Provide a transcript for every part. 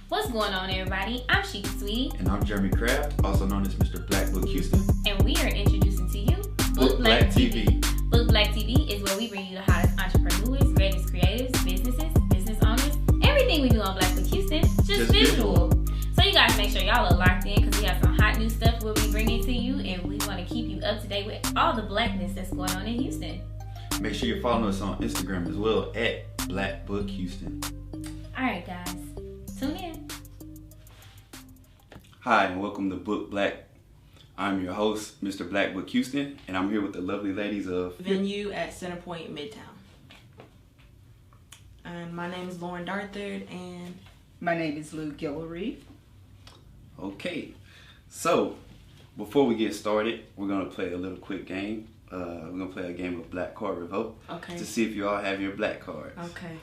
What's going on, everybody? I'm Sheik Sweetie. And I'm Jeremy Kraft, also known as Mr. Black Book Houston. And we are introducing to you Book Black TV. Book Black TV is where we bring you the hottest entrepreneurs, greatest creatives, businesses, business owners, everything we do on Black Book Houston, just visual. So you guys make sure y'all are locked in because we have some hot new stuff we'll be bringing to you, and we want to keep you up to date with all the blackness that's going on in Houston. Make sure you're following us on Instagram as well at Black Book Houston. All right, guys, tune in. Hi, and welcome to Book Black. I'm your host, Mr. Black Book Houston, and I'm here with the lovely ladies of Venue at Centerpointe Midtown. And my name is Loryn Darthard, and my name is Guillory. Okay, so before we get started, we're gonna play a little quick game. We're gonna play a game of Black Card Revoke. Okay. To see if you all have your black cards. Okay.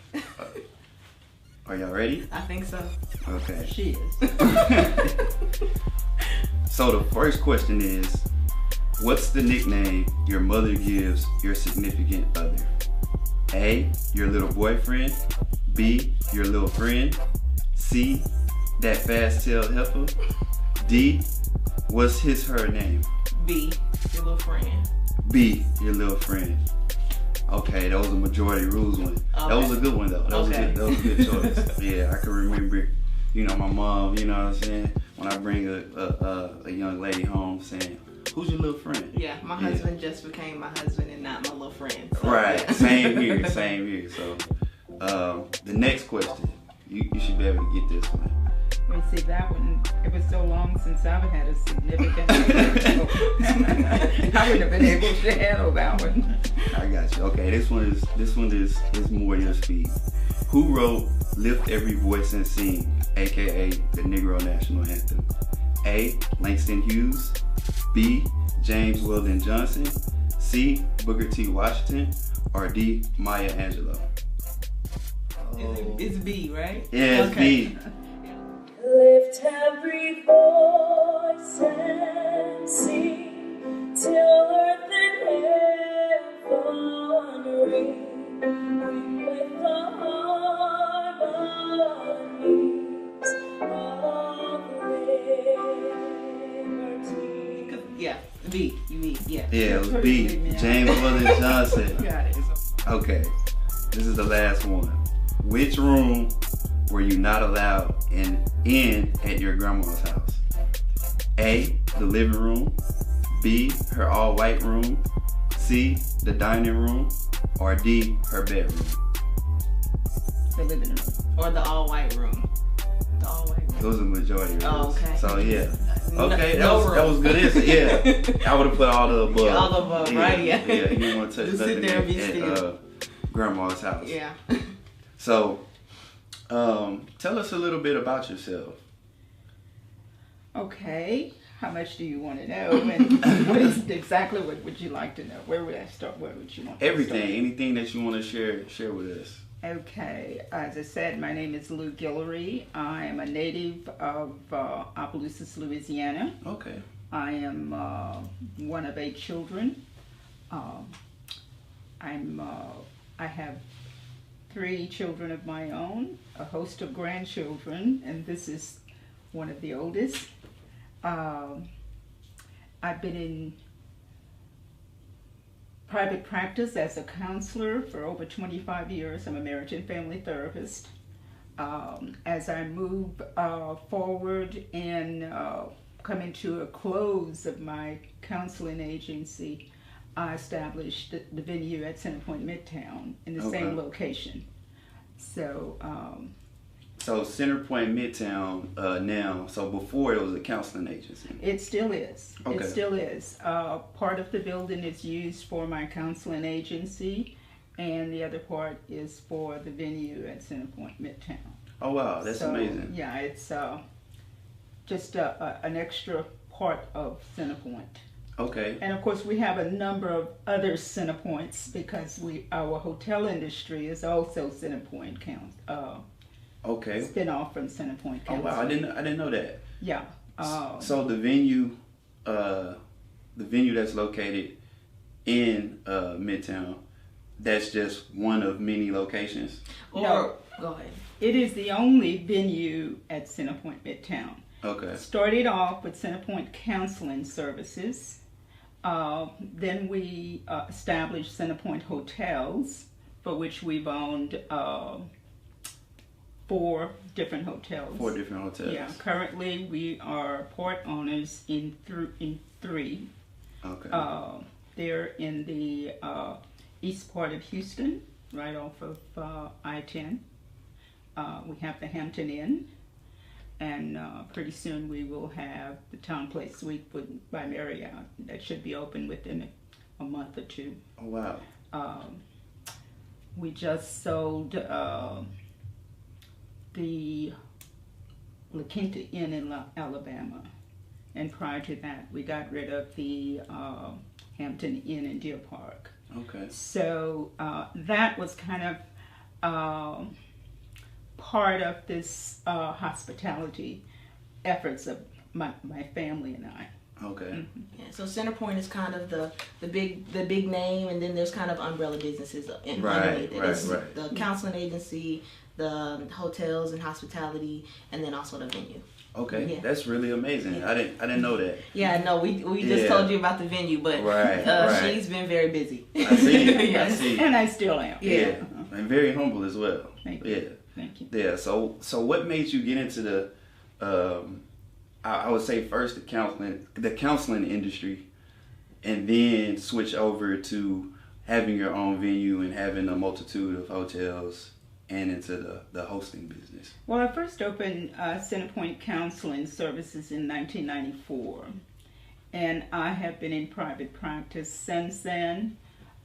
Are y'all ready? I think so. Okay. She is. So the first question is, what's the nickname your mother gives your significant other? A, your little boyfriend. B, your little friend. C, that fast-tailed heifer. D, what's her name? B, your little friend. B, your little friend. Okay, that was a majority rules one. Okay. That was a good one though. That was a good choice. Yeah, I can remember, my mom, you know what I'm saying? When I bring a young lady home saying, who's your little friend? Yeah, my husband just became my husband and not my little friend. So, right, yeah. same here. So, the next question, you should be able to get this one. Let me see, that one, it was so long since I've had a significant I wouldn't have been able to handle that one. I got you. Okay, this one is more your speed. Who wrote Lift Every Voice and Sing, aka the Negro National Anthem? A, Langston Hughes. B, James Weldon Johnson. C, Booker T. Washington. Or D, Maya Angelou? It's B, right? Yeah, it's okay. B. Lift every voice and sing till earth and heaven ring with the harmonies of liberty. Yeah, B. You mean, yeah. Yeah, it was B. James Weldon Johnson. Got it. Okay, this is the last one. Which room were you not allowed in at your grandma's house? A, the living room. B, her all-white room. C, the dining room. Or D, her bedroom? The living room. Or the all-white room. The all-white room. Those are majority rules. Oh, okay. So, yeah. Okay, no that was good answer. Yeah, I would have put all the above. Yeah, all the above, right? Yeah. Yeah, you didn't want to touch Just sit nothing there and be at still. grandma's house. Yeah. So, tell us a little bit about yourself. Okay, how much do you want to know? And what would you like to know? Where would I start? Where would you want to Everything, start? anything that you want to share with us. Okay, as I said, my name is Guillory. I am a native of Opelousas, Louisiana. Okay. I am one of 8 children. I have 3 children of my own, a host of grandchildren, and this is one of the oldest. I've been in private practice as a counselor for over 25 years. I'm a marriage and family therapist. As I move forward and coming to a close of my counseling agency, I established the venue at Centerpointe Midtown in the same location. So, So Centerpointe Midtown now. So before it was a counseling agency. It still is. Okay. It still is. Part of the building is used for my counseling agency, and the other part is for the venue at Centerpointe Midtown. Oh wow, that's amazing. Yeah, it's just an extra part of Centerpointe. Okay. And of course, we have a number of other Centerpoints because our hotel industry is also Centerpointe Okay. spin-off from Centerpointe Oh wow, I didn't know that. Yeah. So the venue that's located in Midtown, that's just one of many locations. Or Go ahead. It is the only venue at Centerpointe Midtown. Okay. Started off with Centerpointe Counseling Services. Then we established Centerpointe Hotels, for which we've owned 4 different hotels. 4 different hotels. Yeah. Currently, we are part owners in 3. Okay. They're in the east part of Houston, right off of I-10. We have the Hampton Inn, and pretty soon we will have the Town Place Suite by Marriott. That should be open within a month or 2. Oh, wow. We just sold the La Quinta Inn in Alabama, and prior to that we got rid of the Hampton Inn in Deer Park. Okay. So that was kind of part of this hospitality efforts of my family and I. Okay. Mm-hmm. Yeah, so Centerpointe is kind of the big name, and then there's kind of umbrella businesses underneath it. It's Right. the counseling agency, the hotels and hospitality, and then also the venue. Okay. Yeah. That's really amazing. Yeah. I didn't know that. Yeah, no, we just Yeah. told you about the venue, but Right. she's been very busy. I see. I Yes. see. And I still am. Yeah. And very humble as well. Thank you. Yeah. Thank you. Yeah. So what made you get into the I would say first the counseling industry, and then switch over to having your own venue and having a multitude of hotels and into the hosting business? Well, I first opened Centerpointe Counseling Services in 1994, and I have been in private practice since then.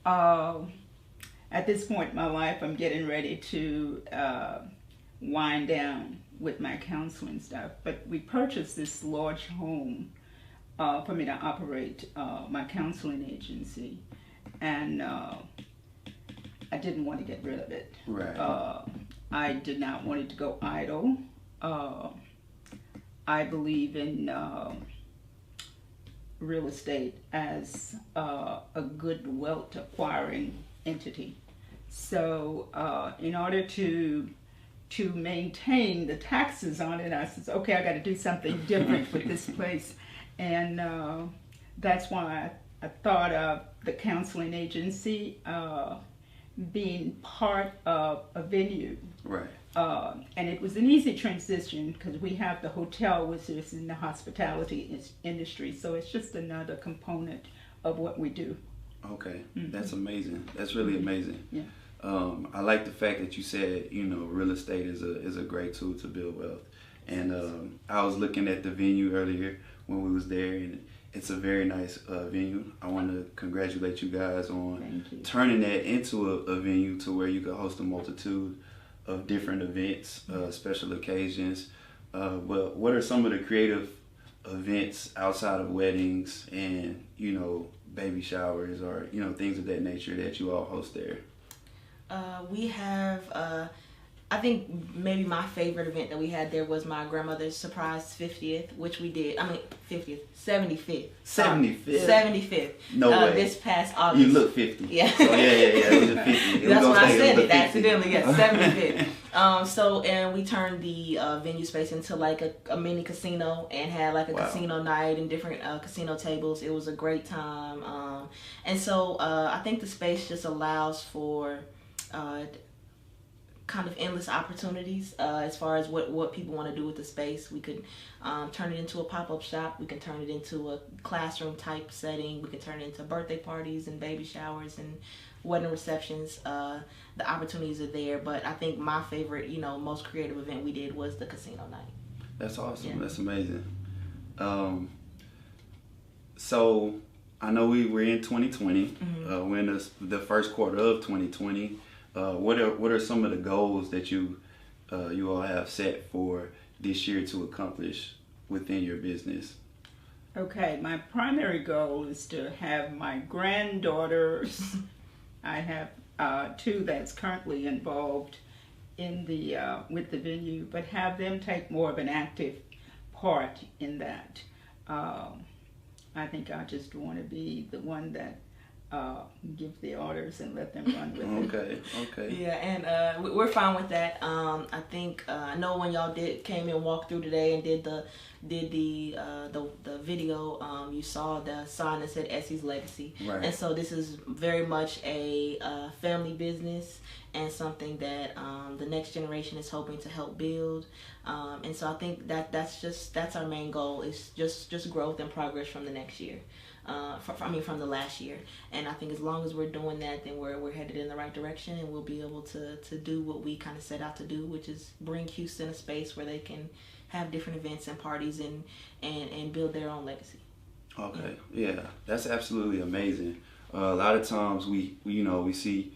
At this point in my life, I'm getting ready to wind down with my counseling stuff, but we purchased this large home for me to operate my counseling agency, and I didn't want to get rid of it. Right. I did not want it to go idle. I believe in real estate as a good wealth acquiring entity. So in order to maintain the taxes on it, I said, okay, I got to do something different with this place. And that's why I thought of the counseling agency being part of a venue. Right. And it was an easy transition because we have the hotel, which is in the hospitality industry. So it's just another component of what we do. Okay. That's amazing. That's really amazing. Yeah. I like the fact that you said, real estate is a great tool to build wealth. And I was looking at the venue earlier when we was there, and it's a very nice venue. I want to congratulate you guys on turning that into a venue to where you can host a multitude of different events, special occasions. But what are some of the creative events outside of weddings and, baby showers or, things of that nature that you all host there? We have, I think maybe my favorite event that we had there was my grandmother's surprise 50th, which we did. 75th. 75th. No way. This past August. You look 50. Yeah. So yeah. It was a 50. That's when I said it accidentally. Yeah, 75th. And we turned the venue space into like a mini casino and had like a casino night and different casino tables. It was a great time. And so I think the space just allows for kind of endless opportunities as far as what people want to do with the space. We could turn it into a pop-up shop. We can turn it into a classroom type setting. We can turn it into birthday parties and baby showers and wedding receptions. The opportunities are there, but I think my favorite, most creative event we did was the casino night. That's awesome. Yeah. That's amazing. So I know we're in 2020. We're in the first quarter of 2020. What are some of the goals that you all have set for this year to accomplish within your business? Okay, my primary goal is to have my granddaughters. I have 2 that's currently involved in the with the venue, but have them take more of an active part in that. I think I just want to be the one that give the orders and let them run with it. Okay. Yeah, and we're fine with that. I think I know when y'all came and walked through today and did the video, you saw the sign that said Essie's Legacy. Right. And so this is very much a family business and something that the next generation is hoping to help build. And so I think that's our main goal, is just growth and progress from the next year. From the last year. And I think as long as we're doing that, then we're headed in the right direction, and we'll be able to do what we kind of set out to do, which is bring Houston a space where they can have different events and parties and build their own legacy. Okay, yeah, that's absolutely amazing. A lot of times we see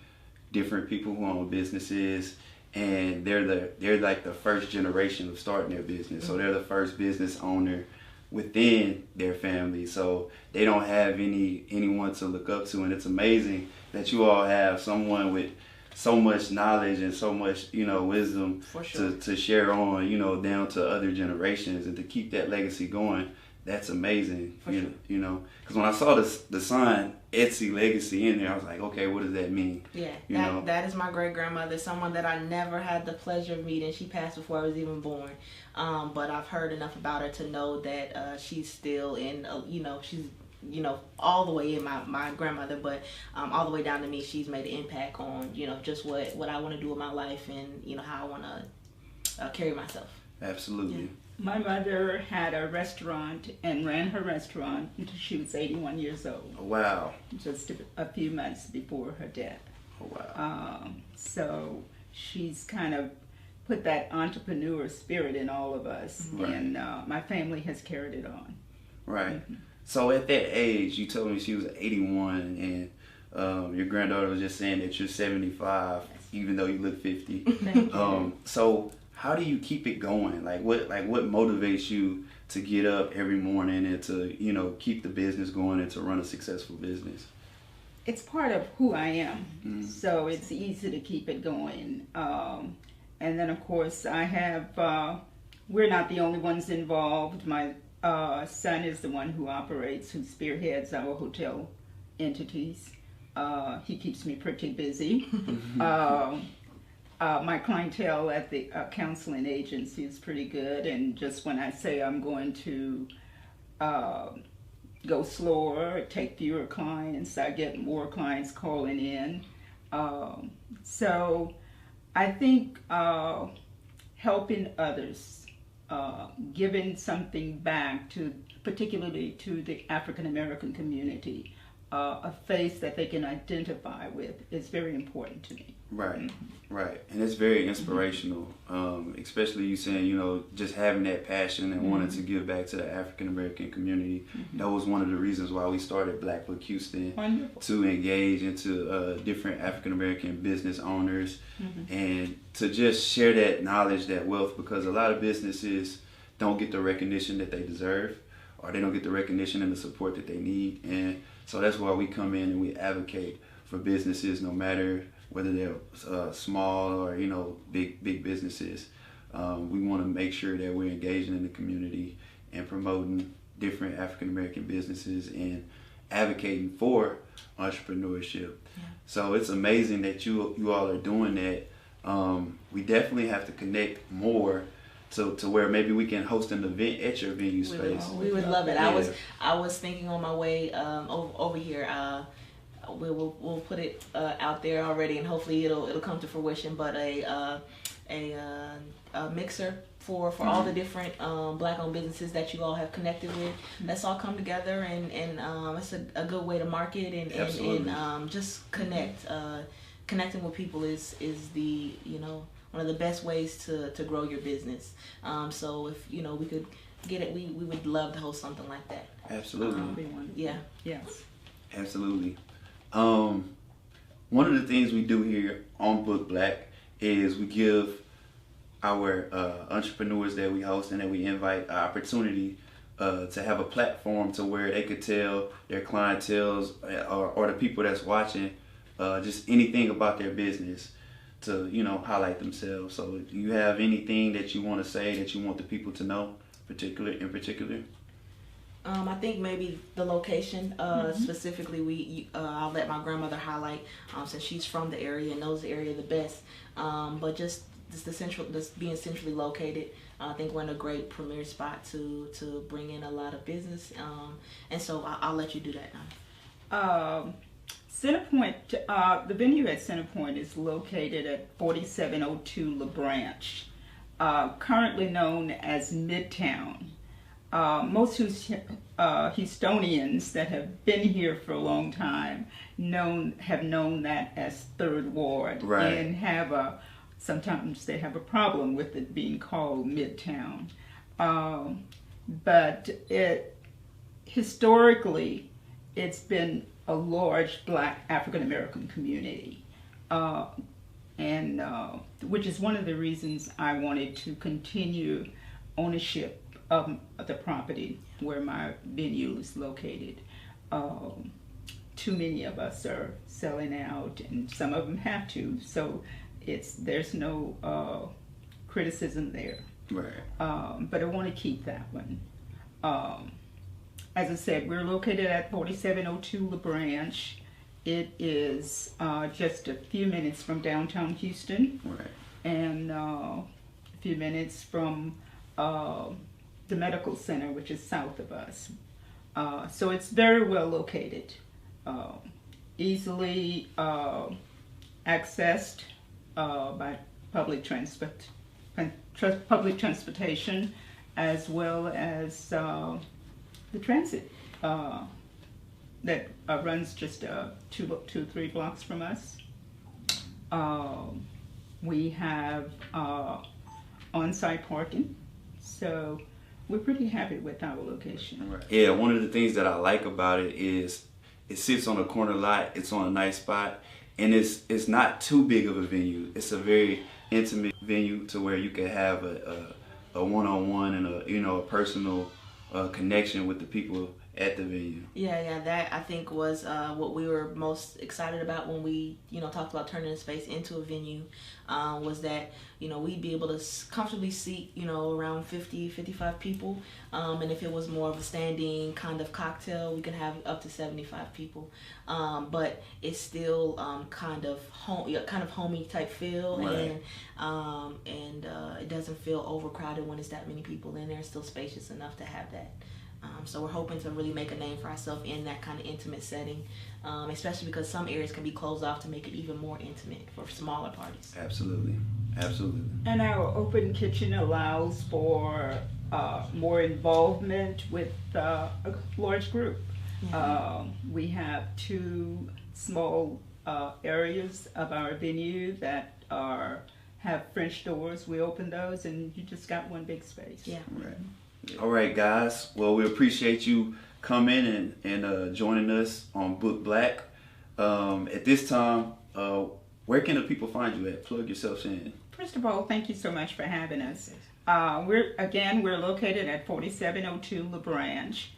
different people who own businesses, and they're like the first generation of starting their business. So they're the first business owner within their family, so they don't have anyone to look up to. And it's amazing that you all have someone with so much knowledge and so much wisdom For sure. to share on down to other generations, and to keep that legacy going. That's amazing. For sure. Because when I saw the sign Etsy Legacy in there, I was like, okay, what does that mean? Yeah, that is my great grandmother, someone that I never had the pleasure of meeting. She passed before I was even born, but I've heard enough about her to know that she's still in. She's all the way in my grandmother, but all the way down to me. She's made an impact on just what I want to do with my life, and how I want to carry myself. Absolutely. Yeah. My mother had a restaurant and ran her restaurant until she was 81 years old, Oh, wow. just a few months before her death. Oh, wow. So she's kind of put that entrepreneur spirit in all of us, Right. and my family has carried it on. Right. So at that age, you told me she was 81, and your granddaughter was just saying that you're 75, even though you look 50. Thank you. So how do you keep it going? What motivates you to get up every morning and to keep the business going and to run a successful business? It's part of who I am, so it's easy to keep it going. And then, of course, I have, we're not the only ones involved. My son is the one who spearheads our hotel entities. He keeps me pretty busy. My clientele at the counseling agency is pretty good, and just when I say I'm going to go slower, take fewer clients, I get more clients calling in. So I think helping others, giving something back particularly to the African American community, a face that they can identify with, is very important to me. Right, right. And it's very inspirational, especially you saying, just having that passion and wanting to give back to the African American community. That was one of the reasons why we started Blackbook Houston. Wonderful. To engage into different African American business owners and to just share that knowledge, that wealth, because a lot of businesses don't get the recognition that they deserve, or they don't get the recognition and the support that they need. And so that's why we come in and we advocate for businesses, no matter whether they're small or big businesses. We want to make sure that we're engaging in the community and promoting different African American businesses and advocating for entrepreneurship. Yeah. So it's amazing that you all are doing that. We definitely have to connect more to where maybe we can host an event at your venue space. We would love it. Yeah. I was thinking on my way over here. We'll put it out there already, and hopefully it'll come to fruition. But a mixer for all the different Black-owned businesses that you all have connected with. Let's all come together, and it's a good way to market and just connect. Connecting with people is the one of the best ways to grow your business. So if we could get it, we would love to host something like that. Absolutely. Yeah. Yes. Absolutely. One of the things we do here on Book Black is we give our entrepreneurs that we host and that we invite an opportunity to have a platform to where they could tell their clientele or the people that's watching just anything about their business, to highlight themselves. So do you have anything that you want to say that you want the people to know in particular? I think maybe the location, specifically, I'll let my grandmother highlight, since she's from the area and knows the area the best. But just being centrally located, I think we're in a great premier spot to bring in a lot of business. And so I'll let you do that now. Centerpointe, the venue at Centerpointe is located at 4702 LaBranch, currently known as Midtown. Most Houstonians that have been here for a long time have known that as Third Ward, right. And sometimes they have a problem with it being called Midtown. But historically, it's been a large Black African American community, and which is one of the reasons I wanted to continue ownership of the property where my venue is located. Too many of us are selling out, and some of them have to. So there's no criticism there. Right. But I want to keep that one. As I said, we're located at 4702 LaBranch. It is just a few minutes from downtown Houston, Right. and a few minutes from the medical center, which is south of us. So it's very well located, easily accessed by public transportation, as well as the transit that runs just 3 blocks from us. We have on-site parking, so we're pretty happy with our location. Right. Yeah, one of the things that I like about it is it sits on a corner lot. It's on a nice spot, and it's not too big of a venue. It's a very intimate venue to where you can have a one-on-one and a personal connection with the people at the venue. Yeah, that I think was what we were most excited about when we, talked about turning the space into a venue, was that, we'd be able to comfortably seat, around 50, 55 people. And if it was more of a standing kind of cocktail, we could have up to 75 people. But it's still kind of homey type feel, right. and it doesn't feel overcrowded when it's that many people in there. It's still spacious enough to have that. So we're hoping to really make a name for ourselves in that kind of intimate setting, especially because some areas can be closed off to make it even more intimate for smaller parties. Absolutely. And our open kitchen allows for more involvement with a large group. Mm-hmm. We have 2 small areas of our venue that have French doors. We open those, and you just got one big space. Yeah. Right. All right, guys. Well, we appreciate you coming and joining us on Book Black. At this time, where can the people find you at? Plug yourselves in. First of all, thank you so much for having us. We're located at 4702 LaBranch.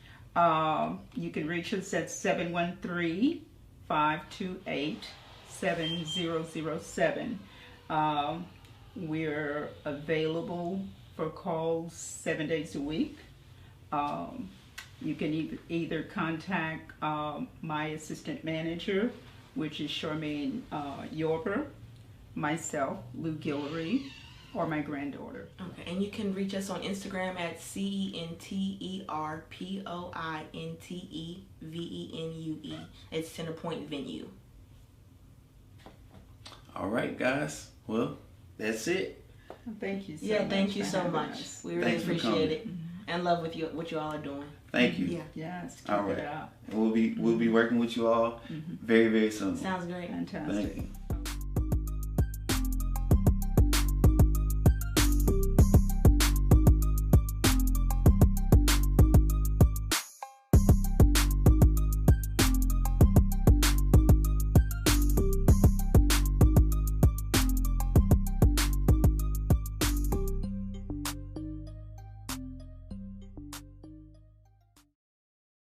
You can reach us at 713-528-7007. We're available for calls 7 days a week. You can either contact my assistant manager, which is Charmaine Yorber, myself, Lou Guillory, or my granddaughter. Okay, and you can reach us on Instagram at CenterPointeVenue. It's Centerpointe Venue. All right, guys. Well, that's it. Thank you so much. Yeah, thank you so much. We really appreciate it, Mm-hmm. and love what you all are doing. Thank you. Yeah. Yes, keep All right. it up. We'll be working with you all very, very soon. Sounds great. Fantastic. Thank you.